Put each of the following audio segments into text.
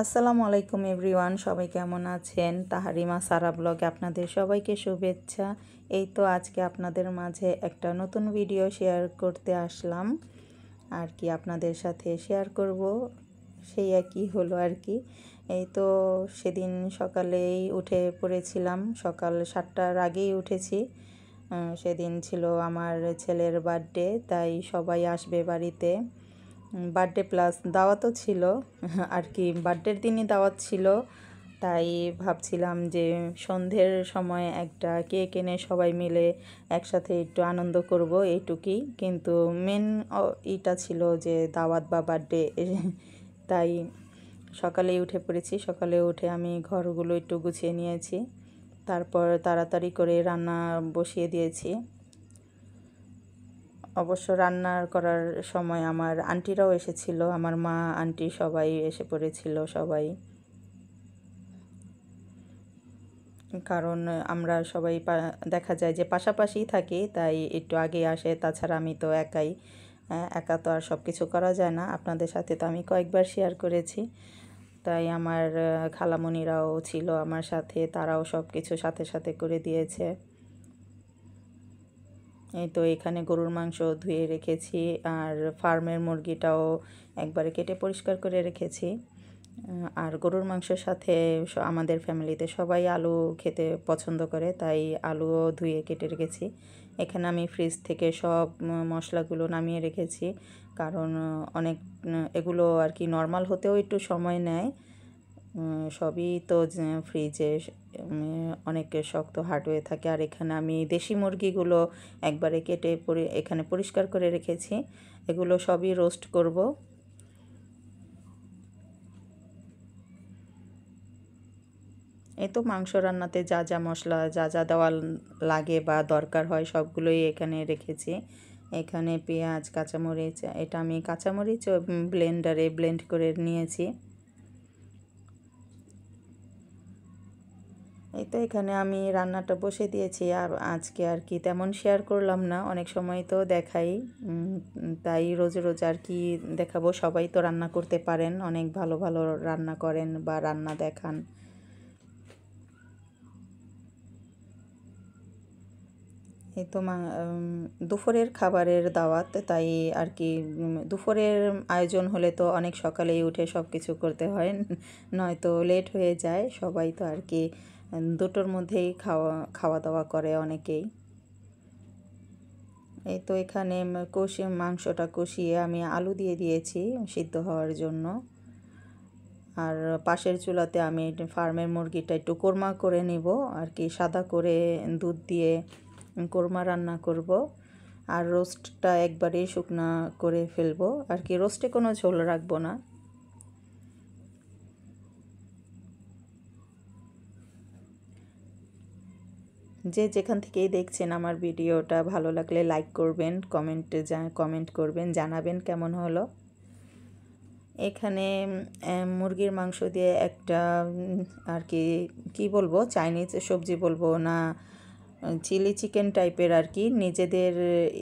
আসসালামু আলাইকুম এভরিওয়ান, সবাই কেমন আছেন? তাহারিমা সারা ব্লগে আপনাদের সবাইকে শুভেচ্ছা। এই তো আজকে আপনাদের মাঝে একটা নতুন ভিডিও শেয়ার করতে আসলাম আর কি আপনাদের সাথে শেয়ার করব। সেই একই হলো আর কি। এই তো সেদিন সকালেই উঠে পড়েছিলাম, সকাল 7টার আগেই উঠেছি। সেদিন ছিল আমার ছেলের বার্থডে, তাই সবাই আসবে বাড়িতে। বার্থডে প্লাস দাওয়াতও ছিল আর কি, বার্থডের দিনই দাওয়াত ছিল। তাই ভাবছিলাম যে সন্ধ্যের সময় একটা কেক এনে সবাই মিলে একসাথে একটু আনন্দ করব, এইটুকুই। কিন্তু মেন ইটা ছিল যে দাওয়াত বা বার্থডে। তাই সকালেই উঠে পড়েছি। সকালে উঠে আমি ঘরগুলো একটু গুছিয়ে নিয়েছি, তারপর তাড়াতাড়ি করে রান্না বসিয়ে দিয়েছি। অবশ্য রান্নার করার সময় আমার আন্টিরাও এসেছিল, আমার মা, আন্টি সবাই এসে পড়েছিল সবাই। কারণ আমরা সবাই দেখা যায় যে পাশাপাশি থাকি, তাই একটু আগে আসে। তাছাড়া আমি তো একাই, একা তো আর সব কিছু করা যায় না। আপনাদের সাথে তো আমি কয়েকবার শেয়ার করেছি। তাই আমার খালামণিরাও ছিল আমার সাথে, তারাও সব কিছু সাথে সাথে করে দিয়েছে। এই তো এখানে গরুর মাংস ধুয়ে রেখেছি, আর ফার্মের মুরগিটাও একবারে কেটে পরিষ্কার করে রেখেছি। আর গরুর মাংসের সাথে আমাদের ফ্যামিলিতে সবাই আলু খেতে পছন্দ করে, তাই আলুও ধুয়ে কেটে রেখেছি। এখানে আমি ফ্রিজ থেকে সব মশলাগুলো নামিয়ে রেখেছি, কারণ অনেক এগুলো আর কি নর্মাল হতেও একটু সময় নেয়। সবই তো ফ্রিজে অনেক শক্ত হার্ড হয়ে থাকে। আর এখানে আমি দেশি মুরগিগুলো একবারে কেটে এখানে পরিষ্কার করে রেখেছি। এগুলো সবই রোস্ট করব। এই তো মাংস রান্নাতে যা যা মশলা, যা যা দেওয়া লাগে বা দরকার হয় সবগুলোই এখানে রেখেছি। এখানে পেঁয়াজ, কাঁচামরিচ, এটা আমি কাঁচামরিচ ব্লেন্ডারে ব্লেন্ড করে নিয়েছি। এই তো এখানে আমি রান্নাটা বসে দিয়েছি। আর আজকে আর কি তেমন শেয়ার করলাম না, অনেক সময় তো দেখাই, তাই রোজ রোজ আর কি দেখাবো। সবাই তো রান্না করতে পারেন, অনেক ভালো ভালো রান্না করেন বা রান্না দেখান। এই তো দুপুরের খাবারের দাওয়াত, তাই আর কি দুপুরের আয়োজন হলে তো অনেক সকালেই উঠে সব কিছু করতে হয়, নয়তো লেট হয়ে যায়। সবাই তো আর কি দুটোর মধ্যেই খাওয়া খাওয়া দাওয়া করে অনেকেই। এই তো এখানে মাংসটা কষিয়ে আমি আলু দিয়ে দিয়েছি সিদ্ধ হওয়ার জন্য। আর পাশের চুলাতে আমি ফার্মের মুরগিটা একটু কোরমা করে নিব আর কি, সাদা করে দুধ দিয়ে কোরমা রান্না করব। আর রোস্টটা একবারেই শুকনা করে ফেলবো আর কি, রোস্টে কোনো ঝোল রাখবো না। যে যেখান থেকেই দেখছেন আমার ভিডিওটা, ভালো লাগলে লাইক করবেন, কমেন্ট করবেন, জানাবেন কেমন হলো। এখানে মুরগির মাংস দিয়ে একটা আর কি, কি বলবো, চাইনিজ সবজি বলবো না, চিলি চিকেন টাইপের আর কি, নিজেদের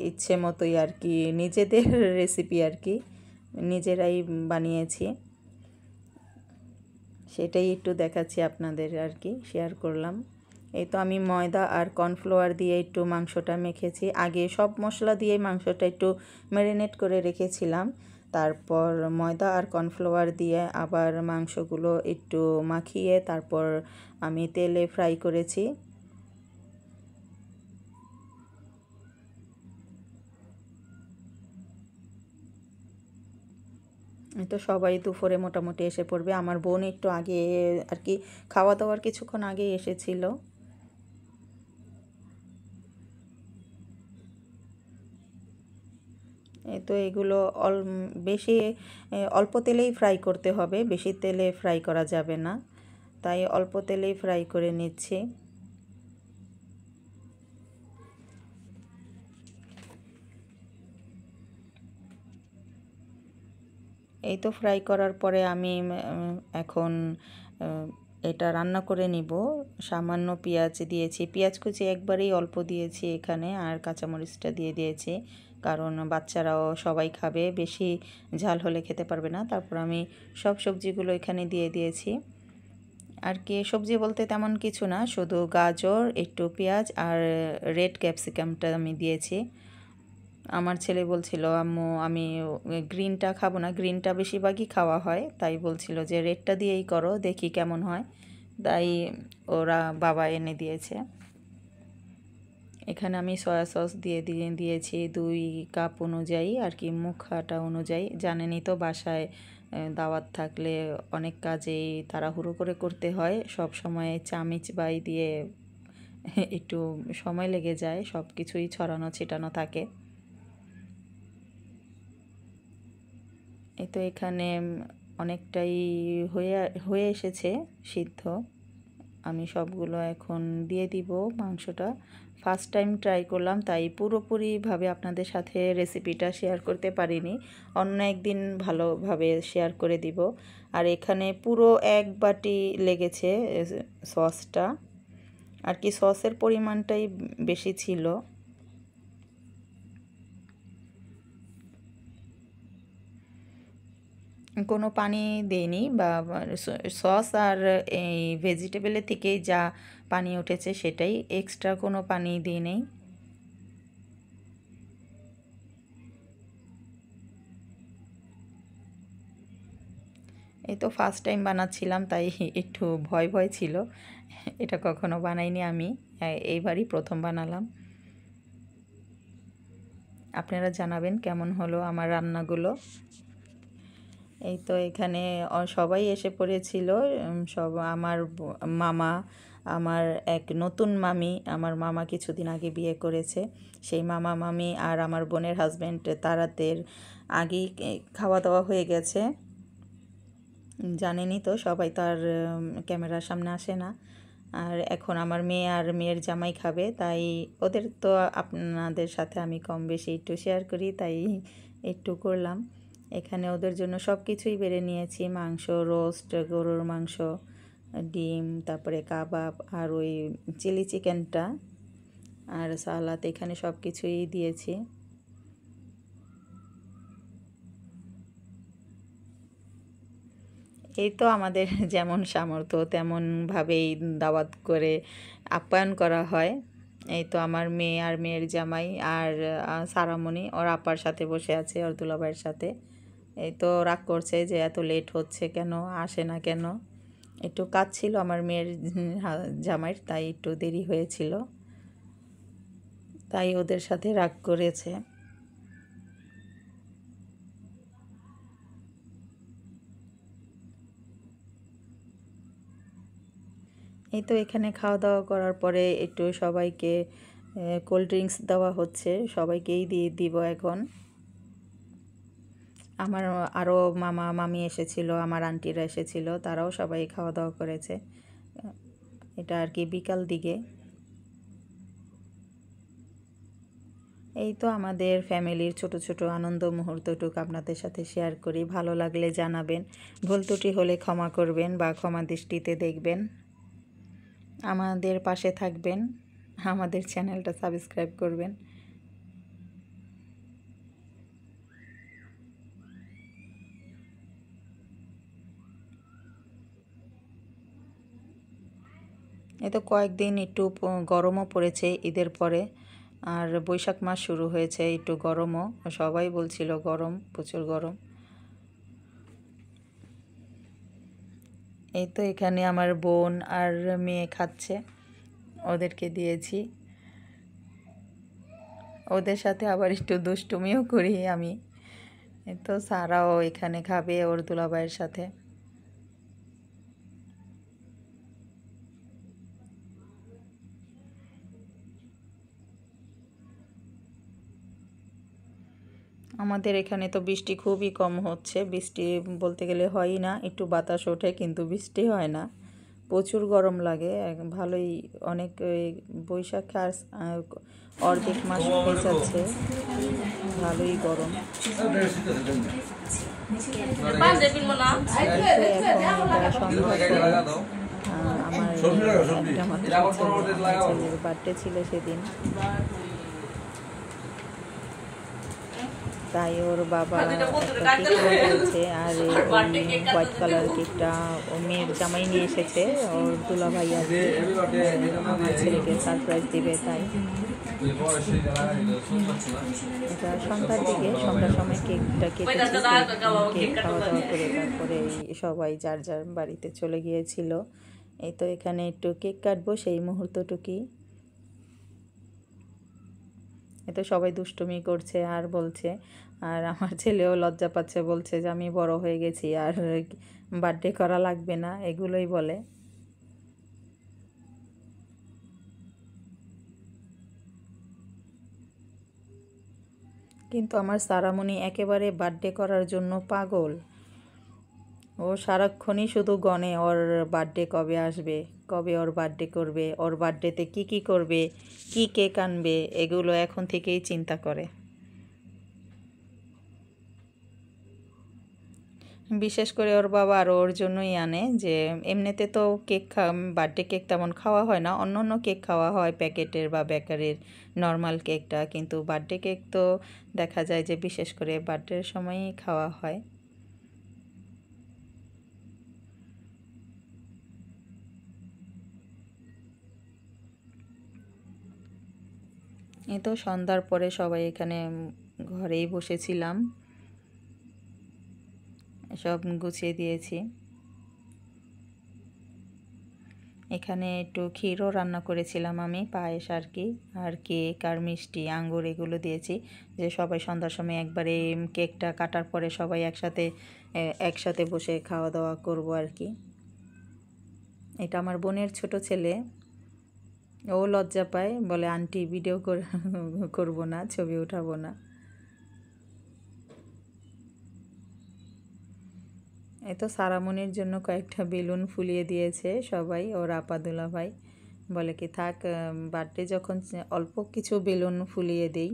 ইচ্ছে মতোই আর কি, নিজেদের রেসিপি আর কি, নিজেরাই বানিয়েছি। সেটাই একটু দেখাচ্ছি আপনাদের আর কি, শেয়ার করলাম। এই তো আমি ময়দা আর কর্নফ্লাওয়ার দিয়ে একটু মাংসটা মেখেছি। আগে সব মশলা দিয়ে মাংসটা একটু ম্যারিনেট করে রেখেছিলাম, তারপর ময়দা আর কর্নফ্লাওয়ার দিয়ে আবার মাংসগুলো একটু মাখিয়ে তারপর আমি তেলে ফ্রাই করেছি। তো সবাই দুপুরে মোটামুটি এসে পড়বে। আমার বোন একটু আগে আর কি, খাওয়া দাওয়ার কিছুক্ষণ আগেই এসেছিল। তো এগুলো বেশি অল্প তেলেই ফ্রাই করতে হবে, বেশি তেলে ফ্রাই করা যাবে না, তাই অল্প তেলেই ফ্রাই করে নিচ্ছি। এই তো ফ্রাই করার পরে আমি এখন এটা রান্না করে নিব। সামান্য পেঁয়াজ দিয়েছি, পেঁয়াজ কুচি একবারেই অল্প দিয়েছি এখানে, আর কাঁচামরিচটা দিয়ে দিয়েছি। কারণ বাচ্চারাও সবাই খাবে, বেশি ঝাল হলে খেতে পারবে না। তারপর আমি সব সবজিগুলো এখানে দিয়ে দিয়েছি। আর কি সবজি বলতে তেমন কিছু না, শুধু গাজর, একটু পেঁয়াজ আর রেড ক্যাপসিকামটা আমি দিয়েছি। আমার ছেলে বলছিল, আম্মু আমি গ্রিনটা খাবো না, গ্রিনটা বেশিরভাগই খাওয়া হয়, তাই বলছিল যে রেডটা দিয়েই করো, দেখি কেমন হয়। তাই ওরা বাবা এনে দিয়েছে। এখানে আমি সয়া সস দিয়েছি 2 কাপ অনুযায়ী আর কি, মুখাটা অনুযায়ী। জানেনই তো বাসায় দাওয়াত থাকলে অনেক কাজেই তাড়াহুড়ো করে করতে হয়, সব সময় চামিচ বাই দিয়ে একটু সময় লেগে যায়, সব কিছুই ছড়ানো ছিটানো থাকে। এই তো এখানে অনেকটাই হয়ে এসেছে সিদ্ধ। আমি সবগুলো এখন দিয়ে দিব মাংসটা। ফার্স্ট টাইম ট্রাই করলাম, তাই পুরোপুরিভাবে আপনাদের সাথে রেসিপিটা শেয়ার করতে পারিনি, অন্য একদিন ভালোভাবে শেয়ার করে দিব। আর এখানে পুরো 1 বাটি লেগেছে সসটা, আর কি সসের পরিমাণটাই বেশি ছিল। কোনো পানি দেইনি, বা সস আর এই ভেজিটেবলের থেকেই যা পানি উঠেছে সেটাই, এক্সট্রা কোনো পানি দিই নেই। এই তো ফার্স্ট টাইম বানাচ্ছিলাম, তাই একটু ভয় ভয় ছিল, এটা কখনো বানাইনি আমি, এইবারই প্রথম বানালাম। আপনারা জানাবেন কেমন হলো আমার রান্নাগুলো। এই তো এখানে সবাই এসে পড়েছিল, সব আমার মামা, আমার এক নতুন মামি, আমার মামা কিছুদিন আগে বিয়ে করেছে, সেই মামা মামি আর আমার বোনের হাজব্যান্ড, তারাদের আগেই খাওয়া দাওয়া হয়ে গেছে। জানেনই তো সবাই তো আর ক্যামেরার সামনে আসে না। আর এখন আমার মেয়ে আর মেয়ের জামাই খাবে, তাই ওদের তো আপনাদের সাথে আমি কম বেশি একটু শেয়ার করি, তাই একটু করলাম। এখানে ওদের জন্য সব কিছুই বেড়ে নিয়েছি, মাংস, রোস্ট, গরুর মাংস, ডিম, তারপরে কাবাব আর ওই চিলি চিকেনটা আর সালাদ, এখানে সব কিছুই দিয়েছি। এই তো আমাদের যেমন সামর্থ্য তেমনভাবেই দাওয়াত করে আপ্যায়ন করা হয়। এই তো আমার মেয়ে আর মেয়ের জামাই আর সারামণি ওর আপার সাথে বসে আছে, ওর দুলাভাইয়ের সাথে। এই তো রাগ করছে যে এত লেট হচ্ছে কেন, আসে না কেন। একটু কাজ ছিল আমার মেয়ের জামাইয়ের, তাই একটু দেরি হয়েছিল, তাই ওদের সাথে রাগ করেছে। এই তো এখানে খাওয়া দাওয়া করার পরে একটু সবাইকে কোল্ড ড্রিঙ্কস দেওয়া হচ্ছে, সবাইকেই দিয়ে দিব এখন। আমার আরও মামা মামি এসেছিল, আমার আন্টিরা এসেছিল, তারাও সবাই খাওয়া দাওয়া করেছে। এটা আর কি বিকাল দিকে। এই তো আমাদের ফ্যামিলির ছোট ছোট আনন্দ মুহূর্তটুকু আপনাদের সাথে শেয়ার করি, ভালো লাগলে জানাবেন, ভুল ত্রুটি হলে ক্ষমা করবেন বা ক্ষমা দৃষ্টিতে দেখবেন। আমাদের পাশে থাকবেন, আমাদের চ্যানেলটা সাবস্ক্রাইব করবেন। এই তো কয়েকদিন একটু গরমও পড়েছে ঈদের পরে, আর বৈশাখ মাস শুরু হয়েছে, একটু গরমও, সবাই বলছিল গরম, প্রচুর গরম। এই তো এখানে আমার বোন আর মেয়ে খাচ্ছে, ওদেরকে দিয়েছি। ওদের সাথে আবার একটু দুষ্টুমিও করি আমি। এই তো সারাও এখানে খাবে ওর দুলাভাইয়ের সাথে। আমাদের এখানে তো বৃষ্টি খুবই কম হচ্ছে, বৃষ্টি বলতে গেলে হয়ই না, একটু বাতাস ওঠে কিন্তু বৃষ্টি হয় না, প্রচুর গরম লাগে। ভালোই অনেক বৈশাখ আর অর্ধেক মাস হয়ে যাচ্ছে, ভালোই গরম। আমার একটা মাত্র ছেলের বার্থডে ছিল সেদিন। তাই ওর বাবা একটা কেক বানিয়েছে। আর এই হোয়াইট কালার কেকটা ও মেয়ের জামাই নিয়ে এসেছে, ওর দুলাভাই আর কি আমার ছেলেকে সারপ্রাইজ দিবে। তাই এটা সন্ধ্যার সময় কেকটা কেটেছি। কেক খাওয়া দাওয়া করে তারপরে সবাই যার যার বাড়িতে চলে গিয়েছিল। এই তো এখানে একটু কেক কাটবো সেই মুহূর্তটুকুই। এতো সবাই দুষ্টুমি করছে আর বলছে, আর আমার ছেলেও লজ্জা পাচ্ছে, বলছে যে আমি বড় হয়ে গেছি আর বার্থডে করা লাগবে না, এগুলোই বলে। কিন্তু আমার সারামণি একেবারে বার্থডে করার জন্য পাগল। ও সারাক্ষণই শুধু গণে ওর বার্থডে কবে আসবে, কবে ওর বার্থডে করবে, ওর বার্থডেতে কী করবে, কী কেক আনবে, এগুলো এখন থেকেই চিন্তা করে। বিশেষ করে ওর বাবা আর ওর জন্যই আনে, যে এমনিতে তো বার্থডে কেক তেমন খাওয়া হয় না, অন্য অন্য কেক খাওয়া হয় প্যাকেটের বা বেকারির নর্মাল কেকটা, কিন্তু বার্থডে কেক তো দেখা যায় যে বিশেষ করে বার্থডের সময়ই খাওয়া হয়। এই তো সন্ধ্যার পরে সবাই এখানে ঘরেই বসেছিলাম, সব গুছিয়ে দিয়েছি। এখানে একটু ক্ষীরও রান্না করেছিলাম আমি, পায়েস আর কি, আর কেক আর মিষ্টি আঙ্গুর এগুলো দিয়েছি, যে সবাই সন্ধ্যার সময় একবারে কেকটা কাটার পরে সবাই একসাথে বসে খাওয়া দাওয়া করব আর কি। এটা আমার বোনের ছোট ছেলে, ও লজ্জা পায়, বলে আন্টি ভিডিও করবো না, ছবি উঠাবো না। এই তো সারামনির জন্য কয়েকটা বেলুন ফুলিয়ে দিয়েছে সবাই, ওর আপা দুলাভাই বলে কি থাক, বার্থডে যখন অল্প কিছু বেলুন ফুলিয়ে দেই।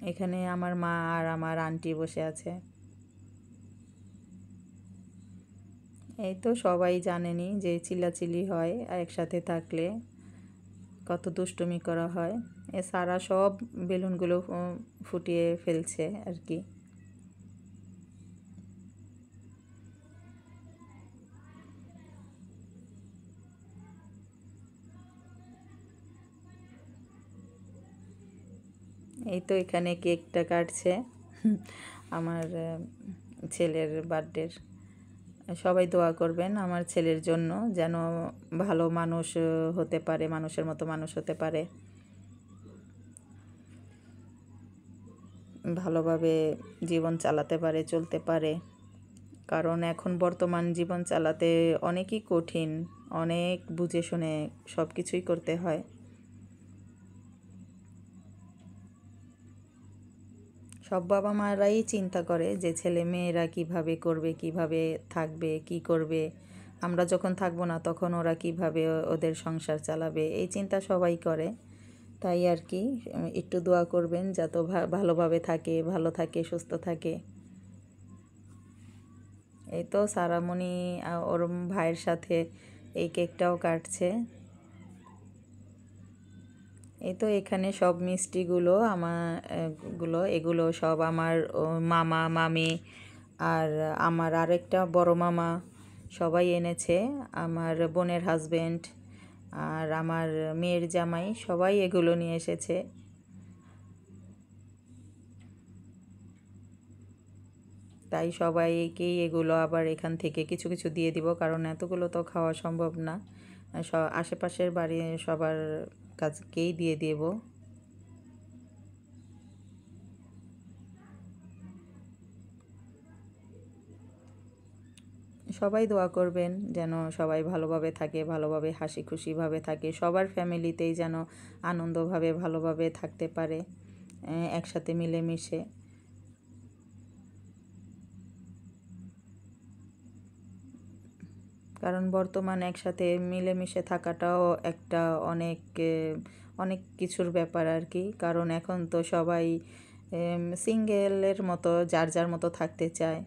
এখানে আমার মা আর আমার আন্টি বসে আছে। এই তো সবাই জানেনি যে চিল্লাচিল্লি হয় একসাথে থাকলে, কত দুষ্টুমি করা হয়। সারা সব বেলুনগুলো ফুটিয়ে ফেলছে আর কি। এই তো এখানে কেকটা কাটছে আমার ছেলের বার্থডের। সবাই দোয়া করবেন আমার ছেলের জন্য, যেন ভালো মানুষ হতে পারে, মানুষের মতো মানুষ হতে পারে, ভালোভাবে জীবন চালাতে পারে, চলতে পারে। কারণ এখন বর্তমান জীবন চালাতে অনেকই কঠিন, অনেক বুঝে শুনে সব কিছুই করতে হয়। সব বাবা মারাই চিন্তা করে যে ছেলে মেয়েরা কিভাবে করবে, কিভাবে থাকবে, কি করবে, আমরা যখন থাকবো না তখন ওরা কিভাবে ওদের সংসার চালাবে, এই চিন্তা সবাই করে। তাই আর কি, একটু দোয়া করবেন যাতে ভালোভাবে থাকে, ভালো থাকে, সুস্থ থাকে। এই তো সারামণি ওর ভাইয়ের সাথে এই কেকটাও কাটছে। এই তো এখানে সব মিষ্টিগুলো এগুলো সব আমার মামা মামি আর আমার আরেকটা বড় মামা সবাই এনেছে, আমার বোনের হাজবেন্ড আর আমার মেয়ের জামাই সবাই এগুলো নিয়ে এসেছে। তাই সবাইকেই এগুলো আবার এখান থেকে কিছু কিছু দিয়ে দিব, কারণ এতগুলো তো খাওয়া সম্ভব না। আশেপাশের বাড়ি সবার কাছকেই দিয়ে দেব। সবাই দোয়া করবেন যেন সবাই ভালোভাবে থাকে, ভালোভাবে হাসি খুশিভাবে থাকে, সবার ফ্যামিলিতেই যেন আনন্দভাবে ভালোভাবে থাকতে পারে, একসাথে মিলেমিশে। কারণ বর্তমান একসাথে মিলেমিশে থাকাটাও একটা অনেক কিছুর ব্যাপার আর কি। কারণ এখন তো সবাই সিঙ্গেলের মতো যার যার মতো থাকতে চায়,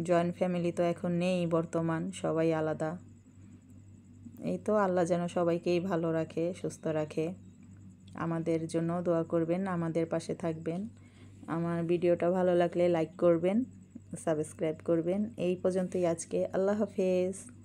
জয়েন্ট ফ্যামিলি তো এখন নেই, বর্তমান সবাই আলাদা। এই তো আল্লাহ যেন সবাইকেই ভালো রাখে, সুস্থ রাখে। আমাদের জন্য দোয়া করবেন, আমাদের পাশে থাকবেন। আমার ভিডিওটা ভালো লাগলে লাইক করবেন, সাবস্ক্রাইব করবেন। এই পর্যন্তই আজকে। আল্লাহ হাফেজ।